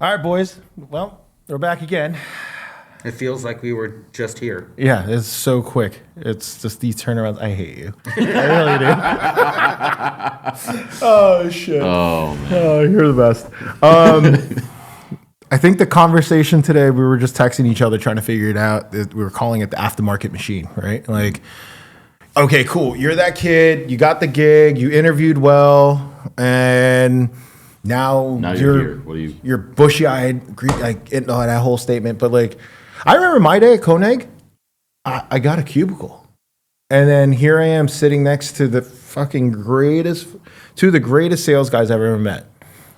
All right, boys. Well, we're back again. It feels like we were just here. Yeah, it's so quick. It's just these turnarounds. I hate you. I really do. Oh, shit. Oh, man. Oh, you're the best. I think the conversation today, we were just texting each other trying to figure it out. We were calling it the aftermarket machine, right? Like, okay, cool. You're that kid. You got the gig. You interviewed well. And now you're here. What do you? You're bushy-eyed, like that whole statement. But like, I remember my day at Koenig. I got a cubicle, and then here I am sitting next to the fucking greatest, two of the greatest sales guys I've ever met.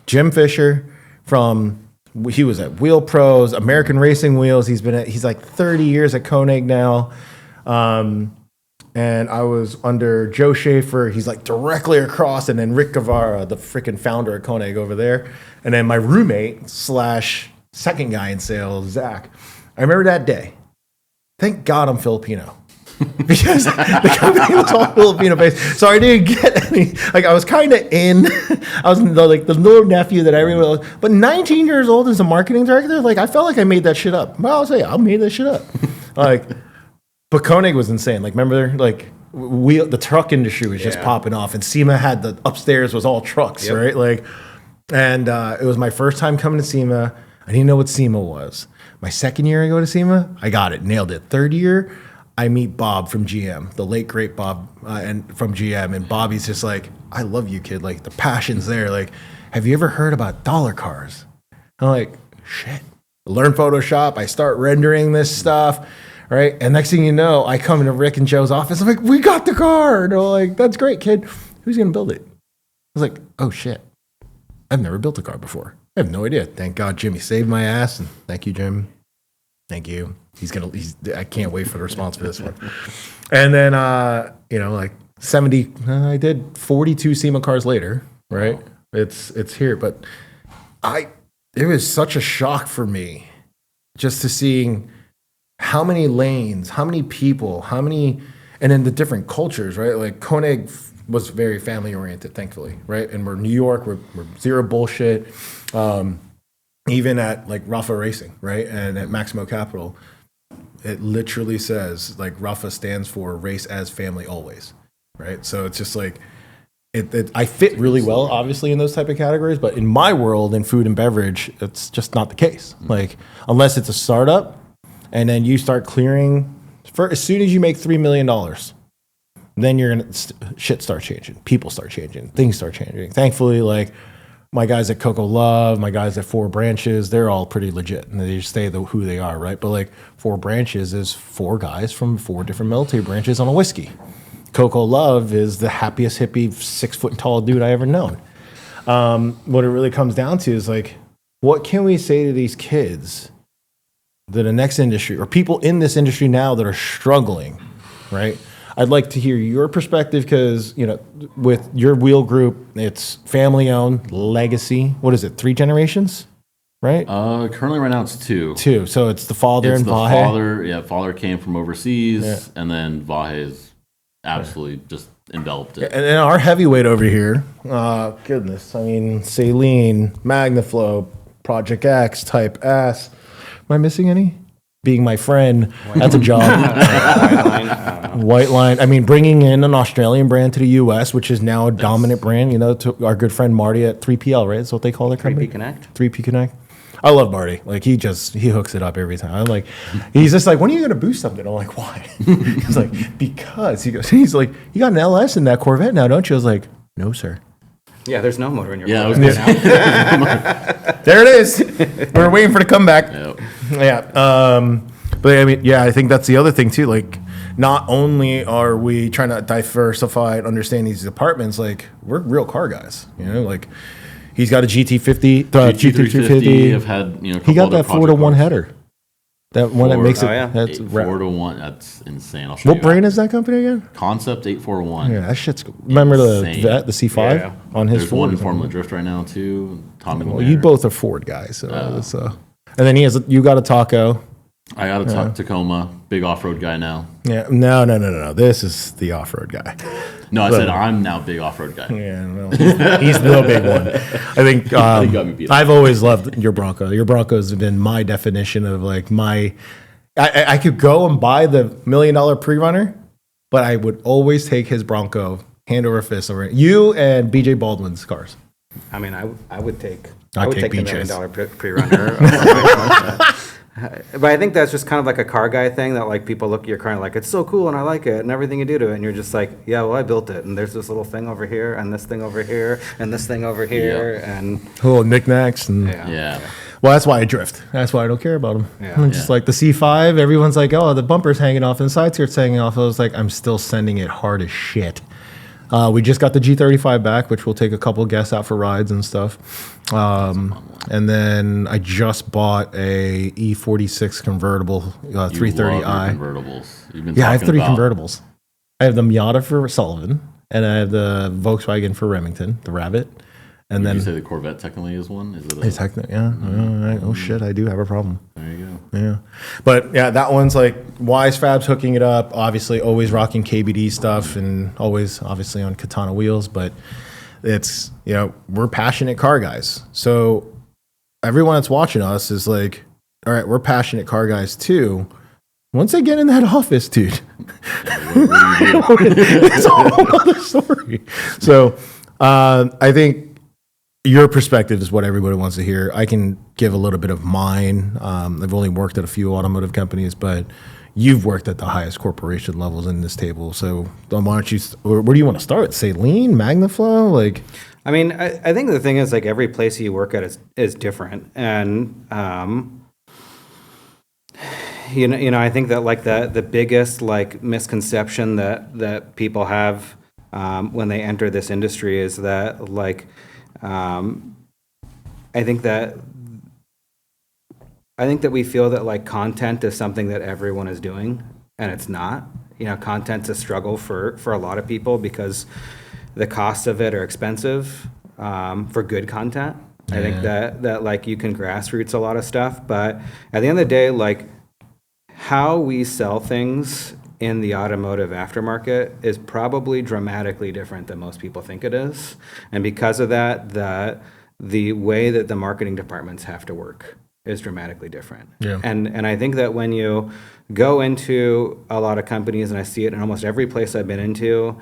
Jim Fisher he was at Wheel Pros, American Racing Wheels. He's like 30 years at Koenig now. And I was under Joe Schaefer. He's like directly across, and then Rick Guevara, the freaking founder of Koenig over there. And then my roommate / second guy in sales, Zach. I remember that day. Thank God I'm Filipino. Because the company was all Filipino based. So I didn't get any, like I was kind of in, I was like the little nephew that everyone else, but 19 years old as a marketing director, like I felt like I made that shit up. Well, I'll say I made that shit up. Like, but Koenig was insane. Like, remember, like the truck industry was just popping off, and SEMA had the upstairs was all trucks, right? Like, and it was my first time coming to SEMA. I didn't know what SEMA was. My second year I go to SEMA, I got it, nailed it. Third year, I meet Bob from GM, the late great Bob, and from GM, and Bobby's just like, I love you, kid. Like the passion's there. Like, have you ever heard about dollar cars? I'm like, shit. Learn Photoshop. I start rendering this stuff. Right. And next thing you know, I come into Rick and Joe's office. I'm like, we got the car. And they're like, that's great, kid. Who's going to build it? I was like, oh, shit. I've never built a car before. I have no idea. Thank God Jimmy saved my ass. And thank you, Jim. Thank you. I can't wait for the response for this one. And then, like 70, I did 42 SEMA cars later. Right. Wow. It's here. But it was such a shock for me just to seeing how many lanes, how many people, and then the different cultures, right? Like Koenig was very family oriented, thankfully, right? And we're New York, we're zero bullshit. Even at like Rafa Racing, right? And at Maximo Capital, it literally says like Rafa stands for race as family always, right? So it's just like, I fit really well, obviously, in those type of categories, but in my world, in food and beverage, it's just not the case. Like, unless it's a startup, and then you start clearing, as soon as you make $3 million, then shit starts changing. People start changing. Things start changing. Thankfully, like, my guys at Coco Love, my guys at Four Branches, they're all pretty legit, and they just stay who they are, right? But, like, Four Branches is 4 guys from 4 different military branches on a whiskey. Coco Love is the happiest hippie 6-foot tall dude I ever known. What it really comes down to is like, what can we say to these kids that the next industry or people in this industry now that are struggling, right? I'd like to hear your perspective because, with your wheel group, it's family owned, legacy. What is it? 3 generations, right? Currently right now it's 2. 2. So it's the father and Vahe. Father came from overseas, and then Vahe is absolutely just enveloped it. And then our heavyweight over here, goodness, I mean, Saline, MagnaFlow, Project X, Type S. Am I missing any? Being my friend, that's a job. White Line. I mean, bringing in an Australian brand to the U.S., which is now a dominant brand, to our good friend Marty at 3PL, right? That's what they call their company? 3P Connect. 3P Connect. I love Marty. Like, he hooks it up every time. I'm like, he's just like, when are you going to boost something? I'm like, why? He's like, because. He's like, you got an LS in that Corvette now, don't you? I was like, no, sir. Yeah, there's no motor in your Corvette now. There it is. We're waiting for the comeback. Yep. Yeah. But I mean, I think that's the other thing too. Like, not only are we trying to diversify and understand these departments, like, we're real car guys, like, he's got a GT50, GT350. I've had, he got that 4-to-1 header. That one that makes it. Oh, yeah. That's 4-to-1. That's insane. I'll show what brand is that company again? Concept 841. Yeah, that shit's. Remember the C5 on his There's Ford? one in Formula Drift right now too. Tommy. Well, you both are Ford guys, so. And then you got a Taco. I got a Tacoma, big off-road guy now. Yeah, no. This is the off-road guy. No, I said I'm now big off-road guy. Yeah, well, he's the big one. I think got me beat up. I've always loved your Bronco. Your Bronco's been my definition of like my. I could go and buy the $1 million pre-runner, but I would always take his Bronco hand over fist over it. You and BJ Baldwin's cars. I mean, I would take I'd the take $1 BJ's. million pre-runner. But I think that's just kind of like a car guy thing that like people look at your car and like, it's so cool and I like it and everything you do to it. And you're just like, yeah, well, I built it. And there's this little thing over here and this thing over here and this thing over here. And Little knickknacks and Yeah. well, that's why I drift. That's why I don't care about them. Yeah. I'm just like the C5. Everyone's like, oh, the bumper's hanging off and the side skirt's hanging off. I was like, I'm still sending it hard as shit. We just got the G35 back, which will take a couple guests out for rides and stuff. And then I just bought a E46 convertible, You love 330i. your convertibles. You've been Yeah, I have talking 3 about- convertibles. I have the Miata for Sullivan, and I have the Volkswagen for Remington, the Rabbit. And Did you then say the Corvette technically is one? Is it a, it's oh shit, I do have a problem. there you go. Yeah. But yeah, that one's like Wise Fab's hooking it up. Obviously, always rocking KBD stuff and always obviously on Katana wheels. But it's, we're passionate car guys. So everyone that's watching us is like, all right, we're passionate car guys too. Once they get in that office, dude, What do you do? it's a whole other story. So I think your perspective is what everybody wants to hear. I can give a little bit of mine. I've only worked at a few automotive companies, but you've worked at the highest corporation levels in this table. So why don't you, where do you want to start? Saline, MagnaFlow? Like, I mean, I think the thing is like every place you work at is different. And, I think that like the biggest like misconception that people have when they enter this industry is that like, I think that we feel that like content is something that everyone is doing, and it's not. Content's a struggle for a lot of people because the costs of it are expensive for good content. I think that like you can grassroots a lot of stuff, but at the end of the day, like how we sell things in the automotive aftermarket is probably dramatically different than most people think it is. And because of that, the way that the marketing departments have to work is dramatically different. Yeah. And I think that when you go into a lot of companies, and I see it in almost every place I've been into,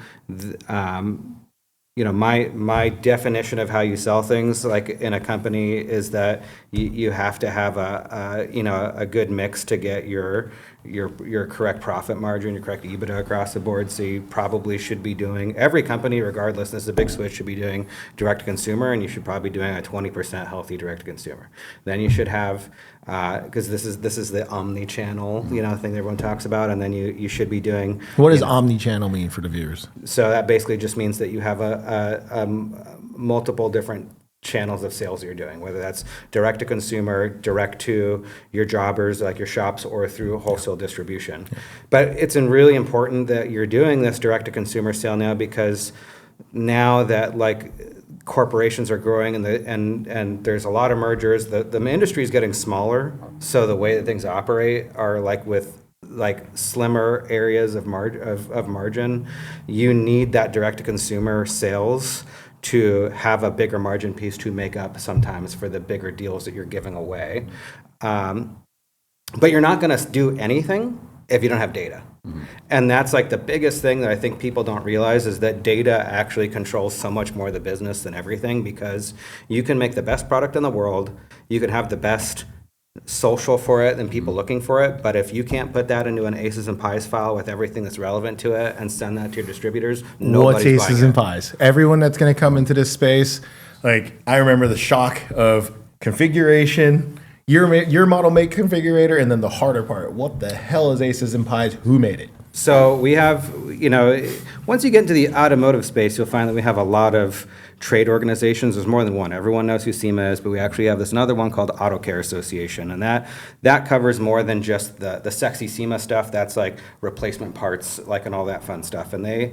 my definition of how you sell things like in a company is that you have to have a good mix to get your correct profit margin, your correct EBITDA across the board. So you probably should be doing, every company, regardless, this is a big switch, should be doing direct to consumer, and you should probably be doing a 20% healthy direct to consumer. Then you should have, because this is the omni-channel, thing that everyone talks about, and then you should be doing. what does omni-channel mean for the viewers? So that basically just means that you have a multiple different channels of sales you're doing, whether that's direct to consumer, direct to your jobbers, like your shops, or through wholesale distribution. But it's really important that you're doing this direct to consumer sale now, because now that like corporations are growing and there's a lot of mergers, the industry is getting smaller, so the way that things operate are like with like slimmer areas of margin. You need that direct to consumer sales to have a bigger margin piece to make up sometimes for the bigger deals that you're giving away. But you're not going to do anything if you don't have data. Mm-hmm. And that's like the biggest thing that I think people don't realize is that data actually controls so much more of the business than everything, because you can make the best product in the world, you can have the best social for it and people looking for it, but if you can't put that into an Aces and Pies file with everything that's relevant to it and send that to your distributors, nobody's What's Aces buying and it. Pies? Everyone that's going to come into this space, like I remember the shock of configuration, your model make configurator, and then the harder part. What the hell is Aces and Pies? Who made it? So we have, once you get into the automotive space, you'll find that we have a lot of trade organizations. There's more than one. Everyone knows who SEMA is, but we actually have this another one called Auto Care Association, and that covers more than just the sexy SEMA stuff. That's like replacement parts, like, and all that fun stuff. And they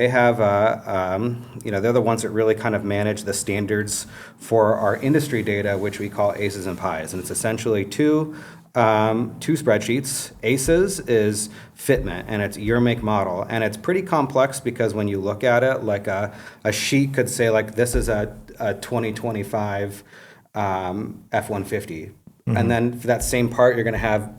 have, they're the ones that really kind of manage the standards for our industry data, which we call Aces and Pies, and it's essentially two two spreadsheets. ACES is fitment, and it's year, make, model. And it's pretty complex because when you look at it, like a sheet could say, like, this is a 2025 F-150. And then for that same part, you're going to have,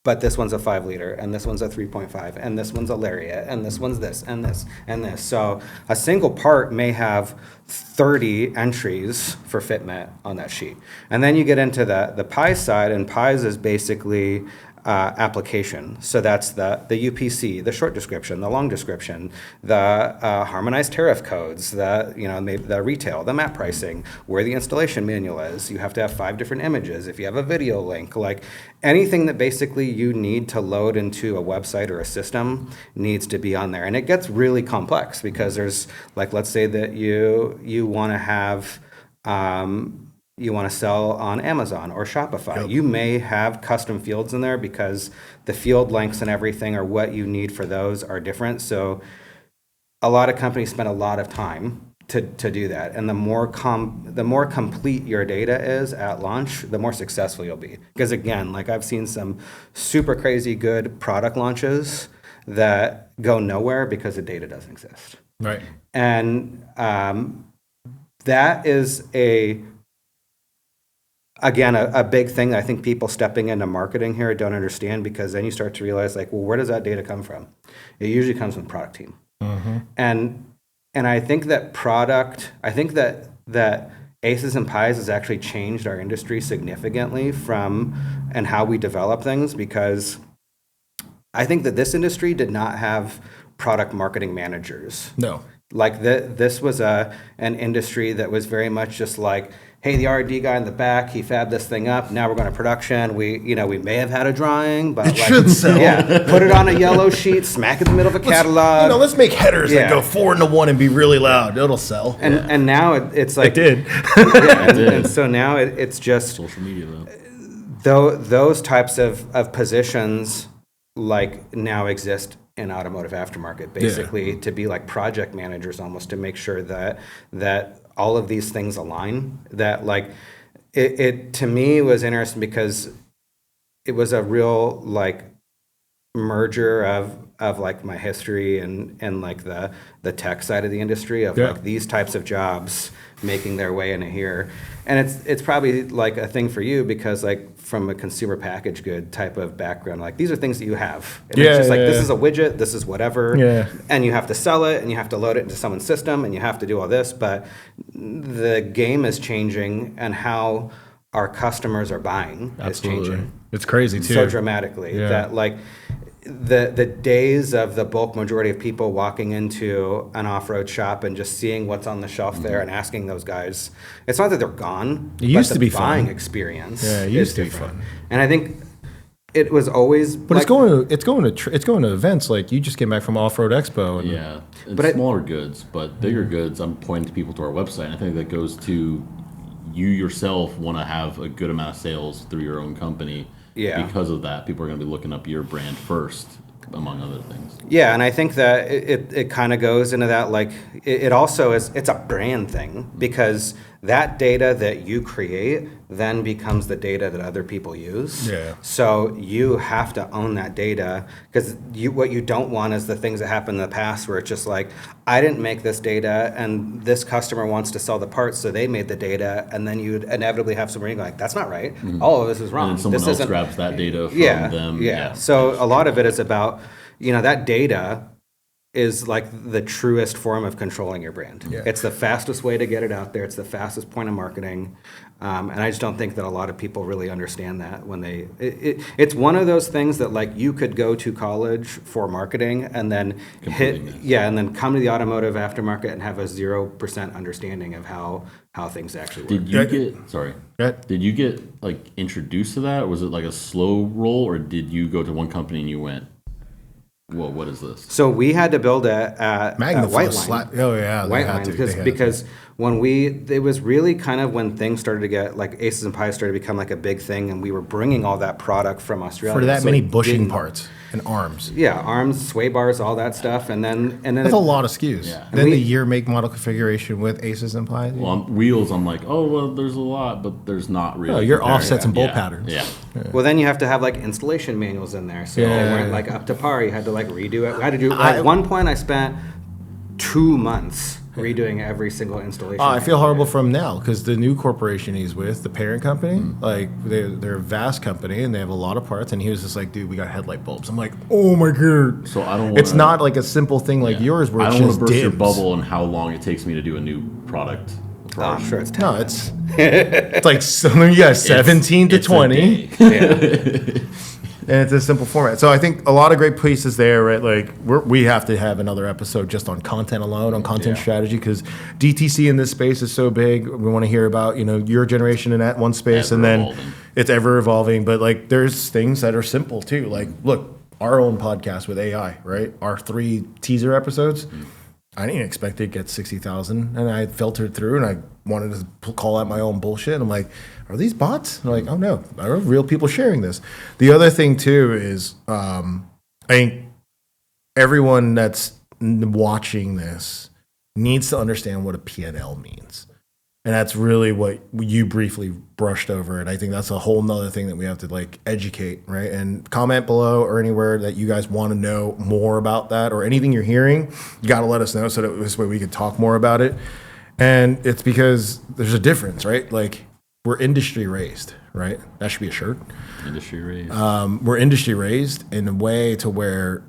but this one's a 5 liter, and this one's a 3.5, and this one's a Lariat, and this one's this, and this, and this. So a single part may have 30 entries for fitment on that sheet. And then you get into the PIEs side, and PIEs is basically application. So that's the UPC, the short description, the long description, the harmonized tariff codes, maybe the retail, the map pricing, where the installation manual is. You have to have 5 different images. If you have a video link, like anything that basically you need to load into a website or a system needs to be on there. And it gets really complex because there's, like, let's say that you want to have you want to sell on Amazon or Shopify. Yep. You may have custom fields in there because the field lengths and everything or what you need for those are different. So a lot of companies spend a lot of time to do that. And the more complete your data is at launch, the more successful you'll be. Because again, like I've seen some super crazy good product launches that go nowhere because the data doesn't exist. Right. And that is again, a big thing that I think people stepping into marketing here don't understand, because then you start to realize, like, well, where does that data come from? It usually comes from the product team. Mm-hmm. And I think that that ACES and PIEs has actually changed our industry significantly and how we develop things, because I think that this industry did not have product marketing managers. No. Like this was an industry that was very much just like, hey, the R&D guy in the back, he fabbed this thing up. Now we're going to production. We may have had a drawing, but it should sell. Yeah, put it on a yellow sheet, smack it in the middle of a catalog. Let's make headers that go 4-1 and be really loud. It'll sell. And now it's like it did. It did. And so now it's just social media though. Those types of positions like now exist in automotive aftermarket, basically to be like project managers almost, to make sure that all of these things align. That, like, it to me was interesting because it was a real, like, merger of like my history and like the tech side of the industry of like these types of jobs making their way into here. And it's probably like a thing for you because, like, from a consumer packaged good type of background, like, these are things that you have. And it's just like, this is a widget, this is whatever. Yeah. And you have to sell it and you have to load it into someone's system and you have to do all this. But the game is changing, and how our customers are buying is changing. It's crazy too. So dramatically that, like, the days of the bulk majority of people walking into an off-road shop and just seeing what's on the shelf there and asking those guys, it's not that they're gone. It used but to be the buying fun. experience. Yeah, it used to be fun. And I think it was always. But like, it's going to events. Like, you just came back from Off-Road Expo. And it's smaller goods, but bigger goods. I'm pointing people to our website. And I think that goes to you yourself want to have a good amount of sales through your own company. Yeah. Because of that, people are going to be looking up your brand first, among other things. Yeah, and I think that it kind of goes into that, like, it also is, it's a brand thing, because that data that you create then becomes the data that other people use. Yeah. So you have to own that data, because what you don't want is the things that happened in the past where it's just like, I didn't make this data and this customer wants to sell the parts, so they made the data, and then you'd inevitably have somebody going like, that's not right. Mm-hmm. All of this is wrong. And then someone else grabs that data from them. Yeah. So a lot of it is about, that data is like the truest form of controlling your brand. Yeah. It's the fastest way to get it out there. It's the fastest point of marketing. And I just don't think that a lot of people really understand that when it's one of those things that, like, you could go to college for marketing and then and then come to the automotive aftermarket and have a 0% understanding of how things actually work. Did you get like introduced to that? Or was it like a slow roll, or did you go to one company and you went, well, what is this? So we had to build at MagnaFlow Whiteline. Whiteline, because it was really kind of when things started to get, like Aces and Pies started to become like a big thing, and we were bringing all that product from Australia. For that So many it bushing didn't- parts and arms. Yeah, arms, sway bars, all that stuff. And then That's a lot of SKUs. Yeah. Then we- the year, make, model configuration with Aces and Pies. Well, on wheels, I'm like, oh, well, there's a lot, but there's not really. Oh, your compared- offsets and bolt yeah, patterns. Yeah. Well, then you have to have like installation manuals in there, so they Yeah. weren't like up to par. You had to like redo it. I had to do. At one point, I spent 2 months redoing every single installation. I feel manual. horrible for him now because the new corporation he's with, the parent company, like they're a vast company and they have a lot of parts. And he was just like, dude, we got headlight bulbs. I'm like, oh my god. So I don't. It's wanna- not like a simple thing like yours where I it's don't want just to burst your dims. bubble and how long it takes me to do a new product. Oh, I'm sure it's 10 No, minutes. it's like you got 17 to It's a 20. day. And it's a simple format. So I think a lot of great pieces there, right? Like we have to have another episode just on content alone, on content strategy, because DTC in this space is so big. We want to hear about, your generation in that one space, Ever and then evolving. it's ever evolving. But like, there's things that are simple too. Like, look, our own podcast with AI, right? Our 3 teaser episodes. I didn't expect it to get 60,000, and I filtered through, and I wanted to call out my own bullshit. I'm like, are these bots? And I'm like, oh no, are real people sharing this. The other thing too is, I think everyone that's watching this needs to understand what a P&L means. And that's really what you briefly brushed over. And I think that's a whole nother thing that we have to like educate, right? And comment below or anywhere that you guys want to know more about that or anything you're hearing, you got to let us know so that this way we can talk more about it. And it's because there's a difference, right? Like we're industry raised, right? That should be a shirt. Industry raised. We're industry raised in a way to where,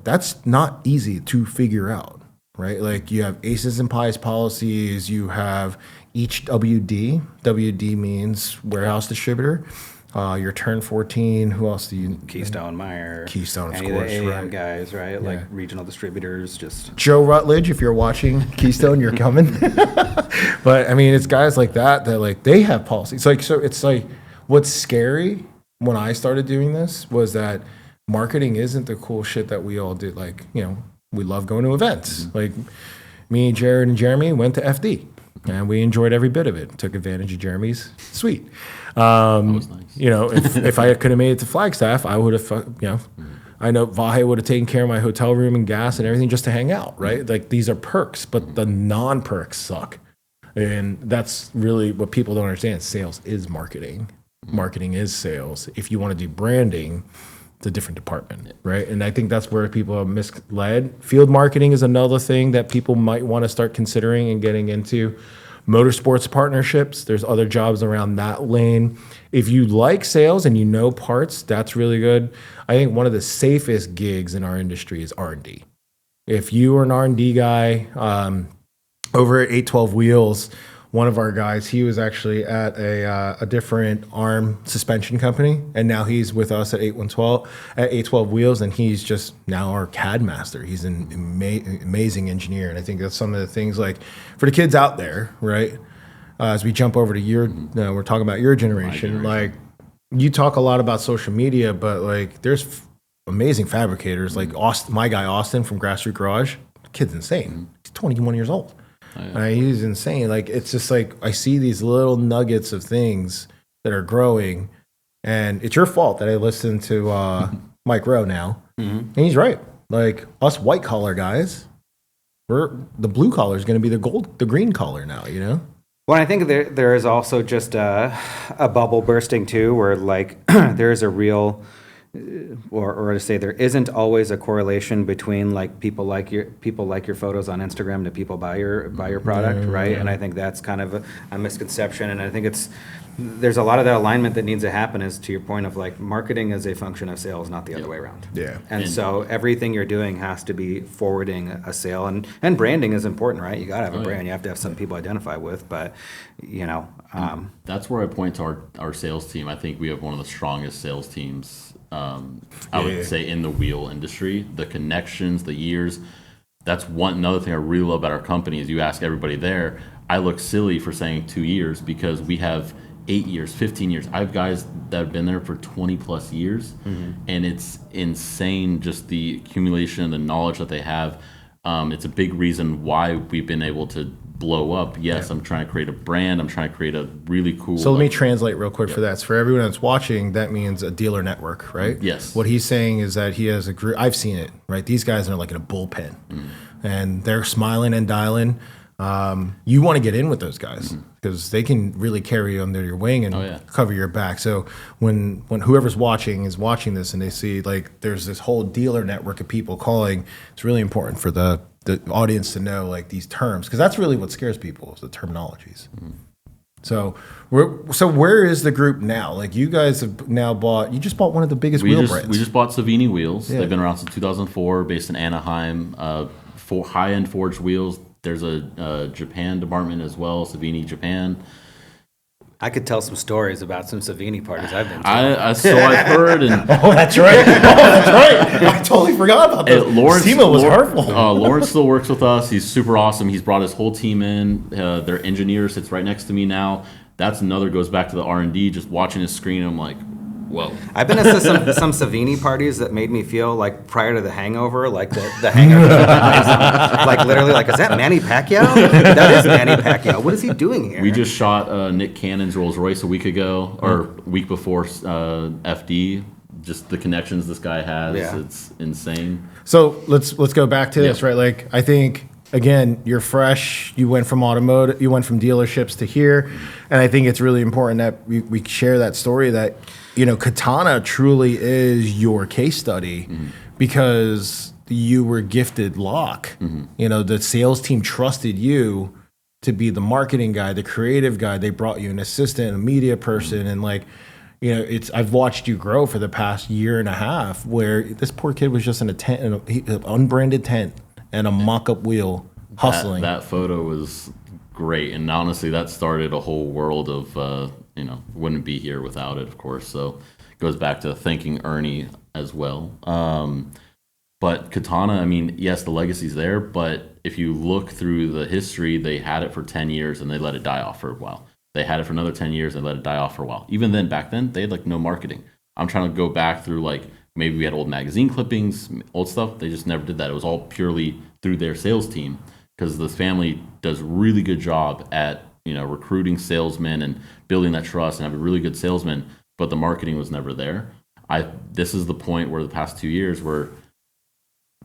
that's not easy to figure out, right? Like you have Aces and Pies policies, you have each WD. WD means warehouse distributor. Your Turn 14. Who else do you? Keystone, Meyer, Keystone, of any course, of the AM right. guys, right? Like regional distributors, just Joe Rutledge, if you're watching Keystone, you're coming. But I mean, it's guys like that like they have policies. It's like what's scary when I started doing this was that marketing isn't the cool shit that we all did. Like, we love going to events. Like me, Jared, and Jeremy went to FD. And we enjoyed every bit of it. Took advantage of Jeremy's suite. was nice. If I could have made it to Flagstaff, I would have, I know Vahe would have taken care of my hotel room and gas and everything just to hang out, right? Like these are perks, but the non-perks suck. And that's really what people don't understand. Sales is marketing. Marketing is sales. If you want to do branding, it's a different department, right? And I think that's where people are misled. Field marketing is another thing that people might want to start considering and getting into. Motorsports partnerships, there's other jobs around that lane. If you like sales and you know parts, that's really good. I think one of the safest gigs in our industry is R&D. If you are an R&D guy, over at 812 Wheels, one of our guys, he was actually at a different arm suspension company, and now he's with us at 812 Wheels, and he's just now our CAD master. He's an amazing engineer, and I think that's some of the things like for the kids out there, right? As we jump over to we're talking about your generation. Like you talk a lot about social media, but like there's amazing fabricators like Austin, my guy Austin from Grassroots Garage. The kid's insane. He's 21 years old. He's insane. Like it's just like I see these little nuggets of things that are growing, and it's your fault that I listen to Mike Rowe now, and he's right. Like us white collar guys, the blue collar is going to be the green collar now. Well, I think there is also just a bubble bursting too, where like there is a real, or to say there isn't always a correlation between like people like your photos on Instagram to people buy your product, right? And I think that's kind of a misconception, and I think there's a lot of that alignment that needs to happen. Is to your point of like marketing is a function of sales, not the other way around. Yeah. And so everything you're doing has to be forwarding a sale, and branding is important, right? You got to have a brand. You have to have some people identify with, but that's where I point to our sales team. I think we have one of the strongest sales teams. I would say in the wheel industry, the connections, the years. That's another thing I really love about our company is you ask everybody there. I look silly for saying 2 years because we have 8 years, 15 years. I have guys that have been there for 20 plus years, and it's insane just the accumulation and the knowledge that they have. It's a big reason why we've been able to blow up. Yes, I'm trying to create a brand. I'm trying to create a really cool. So let me translate real quick for that. So for everyone that's watching, that means a dealer network, right? Yes. What he's saying is that he has a group. I've seen it, right? These guys are like in a bullpen, and they're smiling and dialing. You want to get in with those guys because they can really carry you under your wing and cover your back. So when whoever's watching is watching this and they see like there's this whole dealer network of people calling, it's really important for the audience to know like these terms, because that's really what scares people is the terminologies. So where is the group now? Like you guys have now you just bought one of the biggest wheel brands. We just bought Savini wheels. They've been around since 2004, based in Anaheim. For high-end forged wheels. There's a Japan department as well, Savini Japan. I could tell some stories about some Savini parties I've been to. So I've heard. And that's right. That's right. I totally forgot about that. Simo was hurtful. Lawrence still works with us. He's super awesome. He's brought his whole team in. Their engineer sits right next to me now. That's goes back to the R&D, just watching his screen. I'm like, whoa. I've been to some Savini parties that made me feel like prior to the Hangover, like the Hangover. Like literally, like, is that Manny Pacquiao? That is Manny Pacquiao. What is he doing here? We just shot Nick Cannon's Rolls Royce a week ago, or week before FD. Just the connections this guy has, it's insane. So let's go back to this, right? Like I think again, you're fresh. You went from automotive, you went from dealerships to here, and I think it's really important that we share that story that. Katana truly is your case study because you were gifted lock. The sales team trusted you to be the marketing guy, the creative guy. They brought you an assistant, a media person, and I've watched you grow for the past year and a half. Where this poor kid was just in a tent, an unbranded tent, and a mock-up wheel, hustling. That photo was great, and honestly, that started a whole world of. Wouldn't be here without it, of course. So it goes back to thanking Ernie as well. But Katana, I mean, yes, the legacy's there, but if you look through the history, they had it for 10 years and they let it die off for a while. They had it for another 10 years and let it die off for a while. Even then, back then, they had no marketing. I'm trying to go back through maybe we had old magazine clippings, old stuff. They just never did that. It was all purely through their sales team because this family does a really good job at recruiting salesmen and building that trust and have a really good salesman, but the marketing was never there. This is the point where the past 2 years where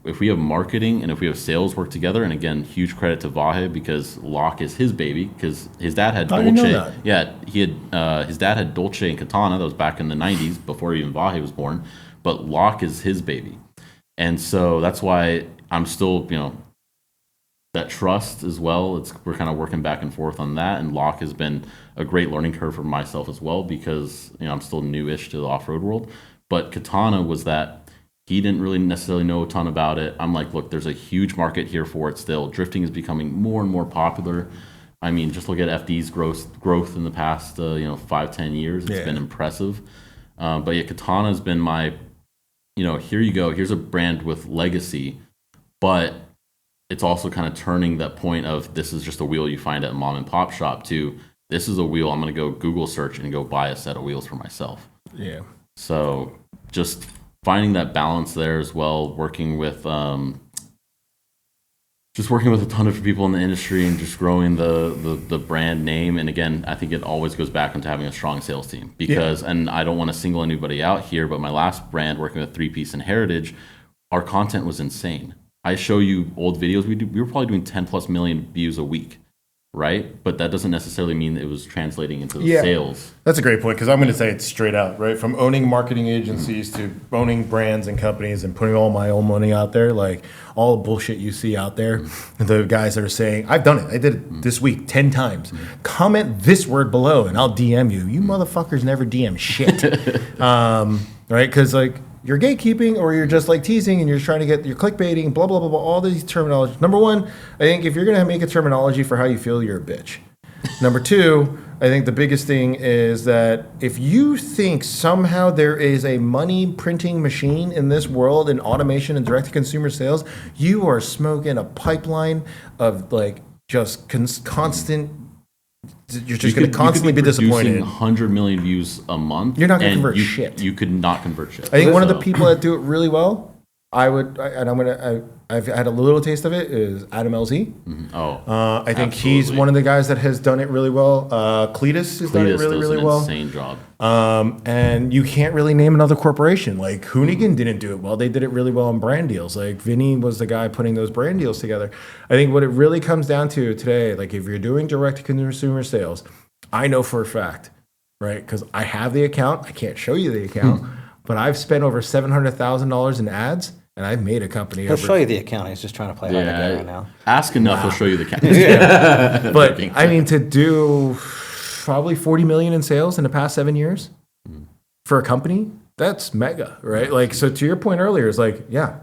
if we have marketing and if we have sales work together, and again, huge credit to Vahe because Locke is his baby because his dad had Dolce. Know that. Yeah, he had his dad had Dolce and Katana. That was back in the 90s before even Vahe was born, but Locke is his baby. And so that's why I'm still, that trust as well. We're kind of working back and forth on that, and Locke has been a great learning curve for myself as well because I'm still newish to the off-road world. But Katana was that he didn't really necessarily know a ton about it. I'm like, look, there's a huge market here for it still. Drifting is becoming more and more popular. I mean, just look at FD's growth in the past 5-10 years. It's been impressive. But yeah, Katana has been my, here you go. Here's a brand with legacy, but it's also kind of turning that point of this is just a wheel you find at a mom and pop shop to this is a wheel I'm going to go Google search and go buy a set of wheels for myself. Yeah. So just finding that balance there as well, working with a ton of people in the industry and just growing the brand name. And again, I think it always goes back into having a strong sales team because, and I don't want to single anybody out here, but my last brand working with 3-Piece and Heritage, our content was insane. I show you old videos we were probably doing 10 plus million views a week, right? But that doesn't necessarily mean it was translating into the sales. That's a great point because I'm going to say it straight out, right? From owning marketing agencies to owning brands and companies and putting all my own money out there, like all the bullshit you see out there, the guys that are saying, I've done it. I did it this week 10 times. Comment this word below and I'll DM you. You motherfuckers never DM shit. Right? Because you're gatekeeping or you're just teasing and you're trying to get your clickbaiting, blah, blah, blah, blah, all these terminology. Number one, I think if you're going to make a terminology for how you feel, you're a bitch. Number two, I think the biggest thing is that if you think somehow there is a money printing machine in this world in automation and direct-to-consumer sales, you are smoking a pipeline of just constant. You're just going to constantly be disappointed. 100 million views a month. You're not going to convert shit. You could not convert shit. I think one of the people that do it really well I've had a little taste of it, is Adam LZ. I think he's absolutely. one of the guys that has done it really well. Cletus has done it really, does really an well. insane job. And you can't really name another corporation. Like Hoonigan didn't do it well. They did it really well on brand deals. Like Vinny was the guy putting those brand deals together. I think what it really comes down to today, like if you're doing direct to consumer sales, I know for a fact, right? Because I have the account. I can't show you the account, but I've spent over $700,000 in ads. And I've made a company. He'll show you the account. He's just trying to play hard to get right now. Ask enough, he'll show you the cash. But I mean, to do probably 40 million in sales in the past 7 years for a company, that's mega, right? Like, so to your point earlier, it's like, yeah,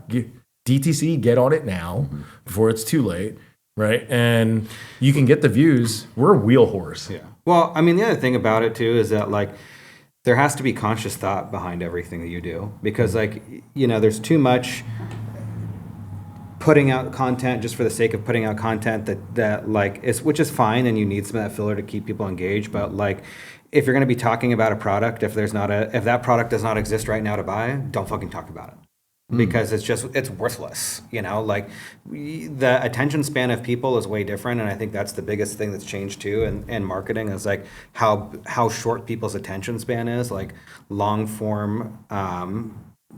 DTC, get on it now before it's too late, right? And you can get the views. We're a wheel horse. Yeah. Well, I mean, the other thing about it too is that like there has to be conscious thought behind everything that you do, because like, you know, there's too much putting out content just for the sake of putting out content that like is, which is fine, and you need some of that filler to keep people engaged. But like, if you're going to be talking about a product, if that product does not exist right now to buy, don't fucking talk about it. Because it's worthless, you know, like the attention span of people is way different. And I think that's the biggest thing that's changed too in marketing is like how short people's attention span is. Like long form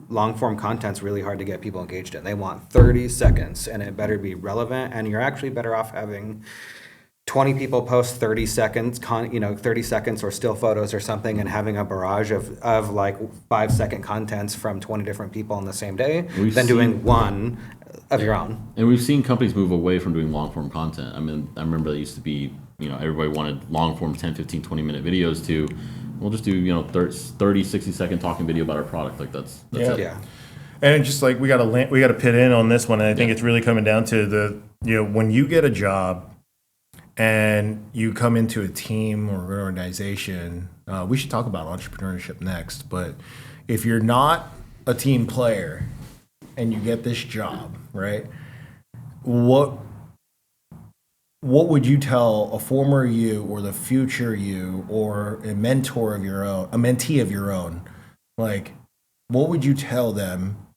content's really hard to get people engaged in. They want 30 seconds and it better be relevant. And you're actually better off having 20 people post 30 seconds, 30 seconds or still photos or something, and having a barrage of like 5-second contents from 20 different people on the same day than doing one of your own. And we've seen companies move away from doing long form content. I mean, I remember that used to be, you know, everybody wanted long form 10, 15, 20 minute videos to, we'll just do, you know, 30, 60 second talking video about our product. Like that's it. Yeah. And just like we got to pit in on this one. And I think it's really coming down to when you get a job and you come into a team or an organization, we should talk about entrepreneurship next. But if you're not a team player and you get this job, right? What would you tell a former you or the future you or a mentor of your own, a mentee of your own? Like, what would you tell them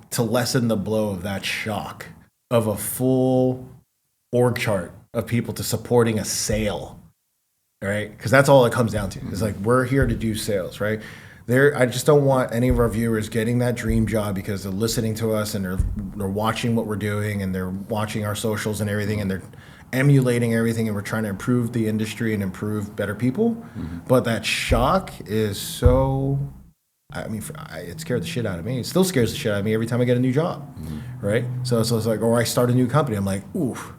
to lessen the blow of that shock of a full org chart of people to supporting a sale, right? Because that's all it comes down to. It's like, we're here to do sales, right? I just don't want any of our viewers getting that dream job because they're listening to us and they're watching what we're doing and they're watching our socials and everything and they're emulating everything and we're trying to improve the industry and improve better people. But that shock is so, I mean, it scared the shit out of me. It still scares the shit out of me every time I get a new job, right? So it's like, or I start a new company, I'm like, oof.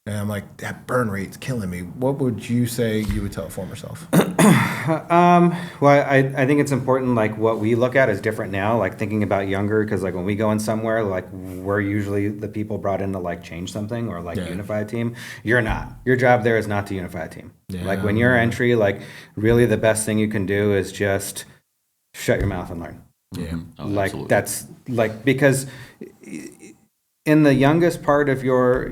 And I'm like, that burn rate's killing me. What would you say you would tell a former self? Well, I think it's important, like, what we look at is different now, like, thinking about younger, because, like, when we go in somewhere, like, we're usually the people brought in to, like, change something or, like, unify a team. You're not. Your job there is not to unify a team. Yeah. Like, when you're entry, like, really the best thing you can do is just shut your mouth and learn. Yeah. Oh, like, absolutely. that's, like, because in the youngest part of your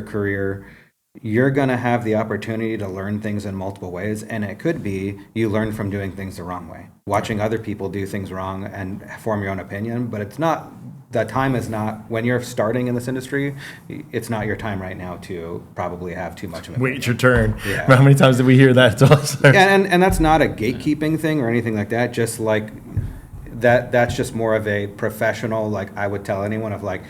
career, you're going to have the opportunity to learn things in multiple ways. And it could be you learn from doing things the wrong way, watching other people do things wrong and form your own opinion. But it's not, the time is not, when you're starting in this industry, it's not your time right now to probably have too much of it. Wait your turn. Yeah. How many times did we hear that? And that's not a gatekeeping thing or anything like that. Just like that's just more of a professional, like, I would tell anyone of, like,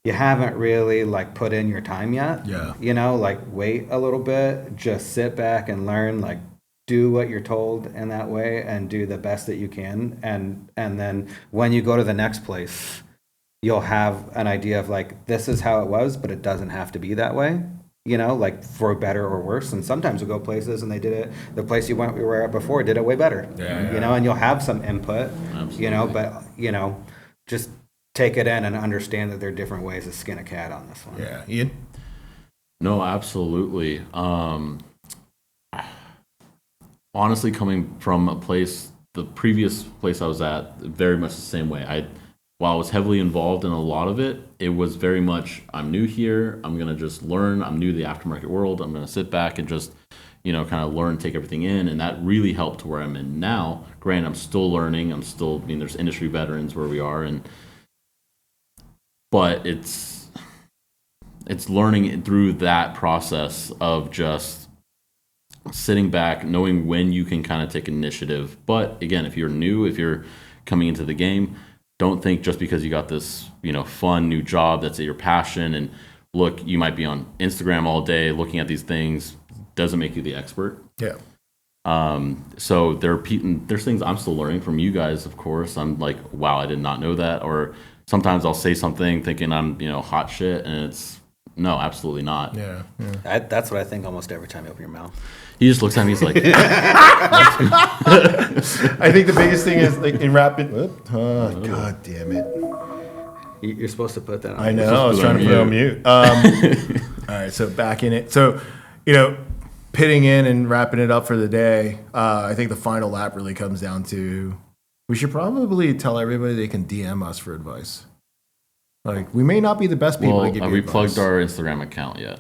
you haven't really, like, put in your time yet. Yeah. You know, like, wait a little bit, just sit back and learn, like, do what you're told in that way and do the best that you can. And then when you go to the next place, you'll have an idea of, like, this is how it was, but it doesn't have to be that way. You know, like, for better or worse. And sometimes we'll go places and they did it, the place we were at before did it way better. Yeah. You know, and you'll have some input. Absolutely. You know, but, you know, just take it in and understand that there are different ways to skin a cat on this one. Yeah. Ian? No, absolutely. Honestly, coming from a place, the previous place I was at, very much the same way. While I was heavily involved in a lot of it, it was very much, I'm new here, I'm going to just learn, I'm new to the aftermarket world, I'm going to sit back and just, kind of learn, take everything in, and that really helped to where I'm in now. Granted, I'm still learning. There's industry veterans where we are, but it's learning through that process of just sitting back, knowing when you can kind of take initiative. But again, if you're new, if you're coming into the game, don't think just because you got this, fun new job that's your passion, and look, you might be on Instagram all day looking at these things, doesn't make you the expert. Yeah. So there's things I'm still learning from you guys, of course. I'm like, wow, I did not know that. Or sometimes I'll say something thinking I'm, hot shit, and it's no, absolutely not. Yeah. That's what I think almost every time you open your mouth. He just looks at me, he's like, I think the biggest thing is like in rapid. God damn it! You're supposed to put that on. I know. I was trying to put it on mute. All right, so back in it. So, pitting in and wrapping it up for the day. I think the final lap really comes down to we should probably tell everybody they can DM us for advice. Like, we may not be the best people to give you have we advice. plugged our Instagram account yet?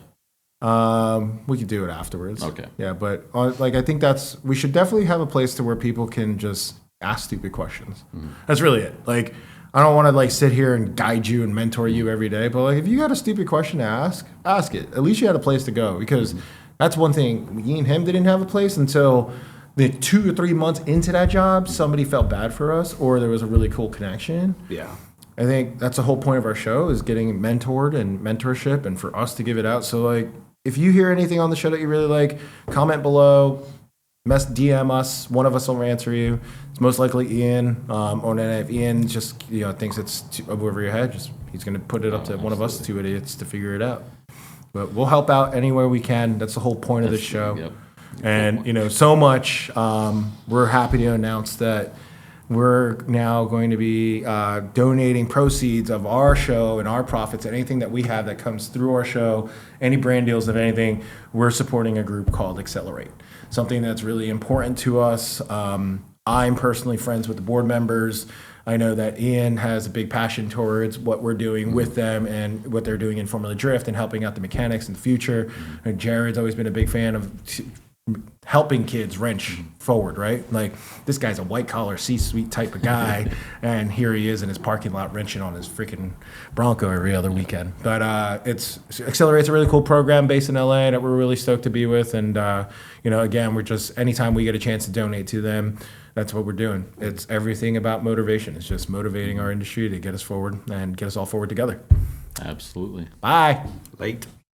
We could do it afterwards. Okay. Yeah, but I think we should definitely have a place to where people can just ask stupid questions. Mm-hmm. That's really it. Like, I don't want to sit here and guide you and mentor you every day, but if you got a stupid question to ask it. At least you had a place to go, because that's one thing. Me and him didn't have a place until the 2 or 3 months into that job. Somebody felt bad for us, or there was a really cool connection. Yeah. I think that's the whole point of our show, is getting mentored and mentorship, and for us to give it out. So if you hear anything on the show that you really like, comment below, DM us. One of us will answer you. It's most likely Ian. Or then if Ian just thinks it's over your head, he's going to put it up to one of us 2 idiots to figure it out. But we'll help out anywhere we can. That's the whole point of this show. Yep. And so much. We're happy to announce that we're now going to be donating proceeds of our show and our profits, anything that we have that comes through our show, any brand deals of anything. We're supporting a group called Accelerate, something that's really important to us. I'm personally friends with the board members. I know that Ian has a big passion towards what we're doing with them and what they're doing in Formula Drift and helping out the mechanics in the future. And Jared's always been a big fan of helping kids wrench forward, right? Like, this guy's a white-collar, C-suite type of guy, and here he is in his parking lot wrenching on his freaking Bronco every other weekend. But Accelerate's a really cool program based in LA that we're really stoked to be with, and again, we're just, anytime we get a chance to donate to them, that's what we're doing. It's everything about motivation. It's just motivating our industry to get us forward and get us all forward together. Absolutely. Bye. Late.